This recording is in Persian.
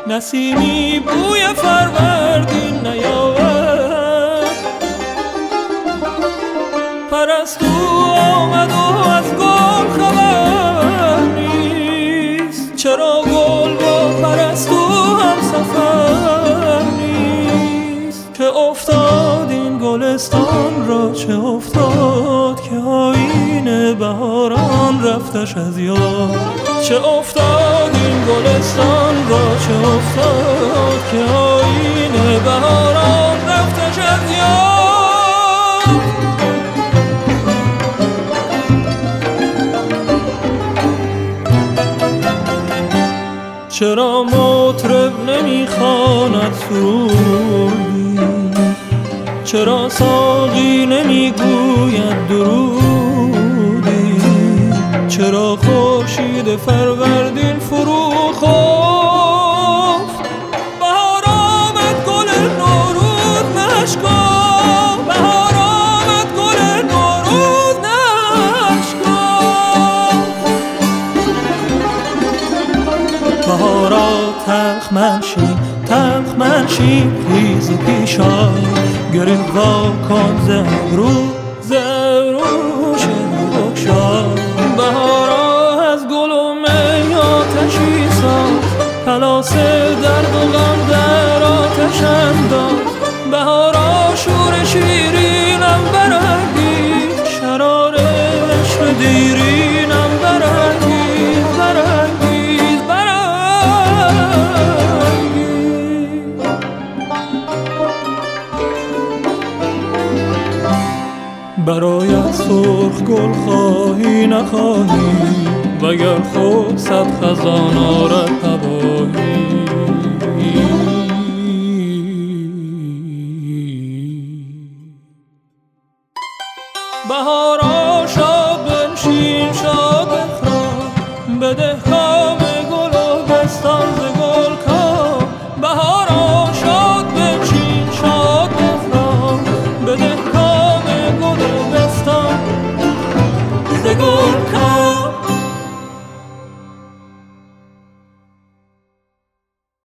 نسیمی بوی فروردین نیاورد. پرستو آمد و از گل خبر نیست، چرا گل با پرستو هم سفر نیست. که افتاد این گلستان را چه افتاد، که آیین بهاران رفتش از یاد. چه افتاد این گلستان را چه افتاد، که آیین بهاران رفتش از یاد. چرا مطرب نمیخواند سرودی، چرا ساقی نمیگوید درودی، چرا خورشید فروردین فرو خفت. بهار آمد گل نوروز نشکافت، بهار آمد گل نوروز نشکافت. بهارا تلخ منشین خیز و پیشا، گره وا کن زهرو بگشا. بهارا از گل و می آتشی ساخت، پلاس درد و غم در آتش انداخت. بهارا شور شیرینم برانگیخت، شرار عشق دیرینم برانگیخت، برانگیخت، برانگیخت. برایت سرخ گل خواهی نخواهی، وگر خود صد خزان آرد